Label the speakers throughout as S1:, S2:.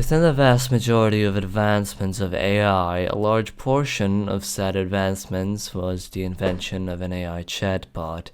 S1: Within the vast majority of advancements of AI, a large portion of said advancements was the invention of an AI chatbot.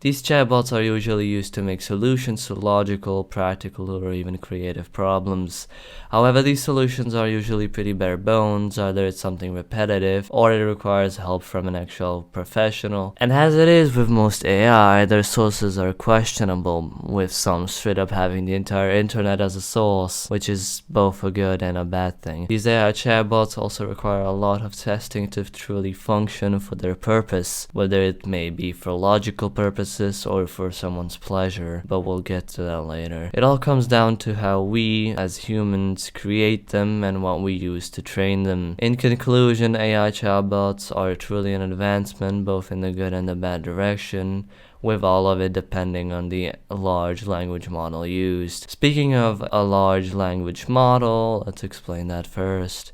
S1: These chatbots are usually used to make solutions to logical, practical, or even creative problems. However, these solutions are usually pretty bare bones, either it's something repetitive, or it requires help from an actual professional. And as it is with most AI, their sources are questionable, with some straight up having the entire internet as a source, which is both a good and a bad thing. These AI chatbots also require a lot of testing to truly function for their purpose, whether it may be for logical purposes or for someone's pleasure, but we'll get to that later. It all comes down to how we, as humans, create them and what we use to train them. In conclusion, AI chatbots are truly an advancement, both in the good and the bad direction, with all of it depending on the large language model used. Speaking of a large language model, let's explain that first.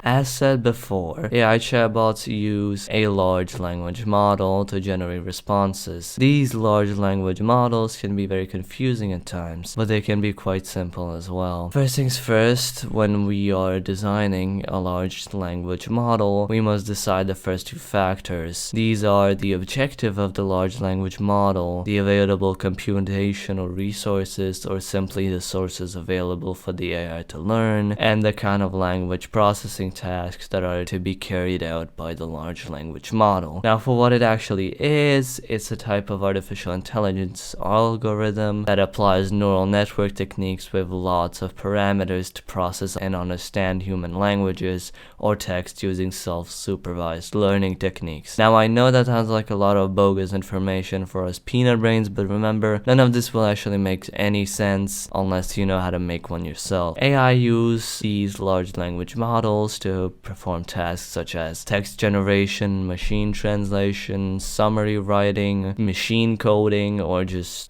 S1: As said before, AI chatbots use a large language model to generate responses. These large language models can be very confusing at times, but they can be quite simple as well. First things first, when we are designing a large language model, we must decide the first two factors. These are the objective of the large language model, the available computational resources, or simply the sources available for the AI to learn, and the kind of language processing tasks that are to be carried out by the large language model. Now, for what it actually is, it's a type of artificial intelligence algorithm that applies neural network techniques with lots of parameters to process and understand human languages or text using self-supervised learning techniques. Now, I know that sounds like a lot of bogus information for us peanut brains, but remember, none of this will actually make any sense unless you know how to make one yourself. AI use these large language models to perform tasks such as text generation, machine translation, summary writing, machine coding, or just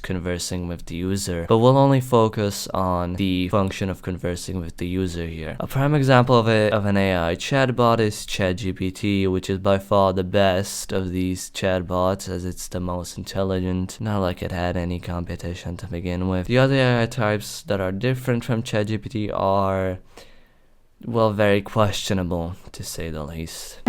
S1: conversing with the user. But we'll only focus on the function of conversing with the user here. A prime example of an AI chatbot is ChatGPT, which is by far the best of these chatbots as it's the most intelligent, not like it had any competition to begin with. The other AI types that are different from ChatGPT are, well, very questionable, to say the least.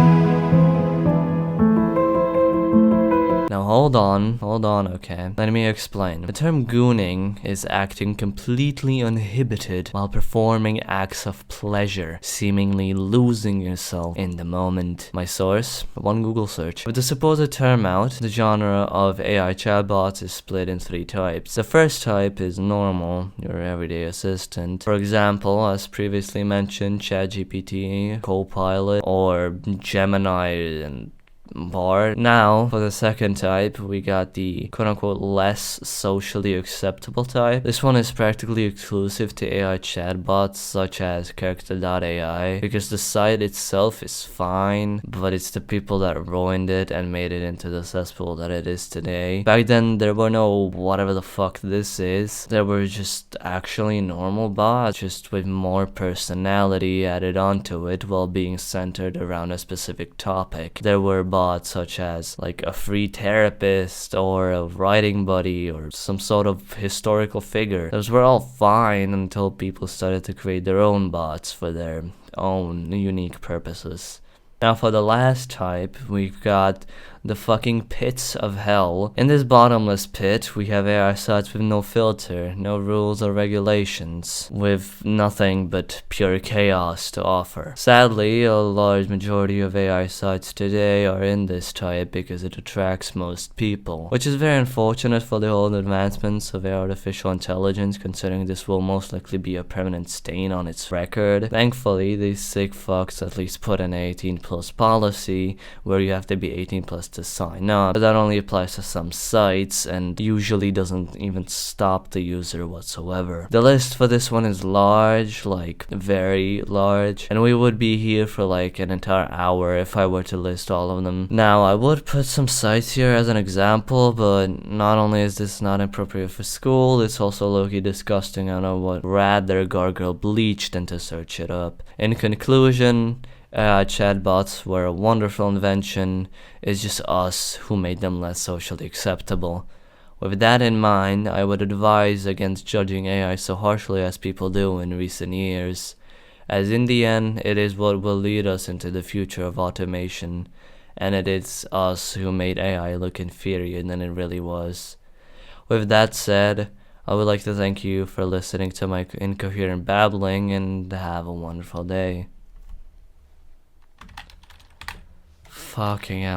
S1: Now hold on, okay? Let me explain. The term gooning is acting completely uninhibited while performing acts of pleasure, seemingly losing yourself in the moment. My source? One Google search. With the supposed term out, the genre of AI chatbots is split in three types. The first type is normal, your everyday assistant. For example, as previously mentioned, ChatGPT, Copilot, or Gemini and Bard. Now, for the second type, we got the quote-unquote less socially acceptable type. This one is practically exclusive to AI chatbots such as Character.ai, because the site itself is fine, but it's the people that ruined it and made it into the cesspool that it is today. Back then, there were no whatever the fuck this is. There were just actually normal bots, just with more personality added onto it while being centered around a specific topic. There were bots such as like a free therapist or a writing buddy or some sort of historical figure. Those were all fine until people started to create their own bots for their own unique purposes. Now for the last type, we've got the fucking pits of hell. In this bottomless pit, we have AI sites with no filter, no rules or regulations, with nothing but pure chaos to offer. Sadly, a large majority of AI sites today are in this type because it attracts most people, which is very unfortunate for the whole advancements of artificial intelligence, considering this will most likely be a permanent stain on its record. Thankfully, these sick fucks at least put an 18+ policy where you have to be 18+ to sign up, but that only applies to some sites and usually doesn't even stop the user whatsoever. The list for this one is large, like very large, and we would be here for like an entire hour if I were to list all of them. Now, I would put some sites here as an example, but not only is this not appropriate for school, it's also low-key disgusting. I would rather gargle bleach than to search it up. In conclusion, chatbots were a wonderful invention. It's just us who made them less socially acceptable. With that in mind, I would advise against judging AI so harshly as people do in recent years, as in the end, it is what will lead us into the future of automation, and it is us who made AI look inferior than it really was. With that said, I would like to thank you for listening to my incoherent babbling, and have a wonderful day. Fucking hell.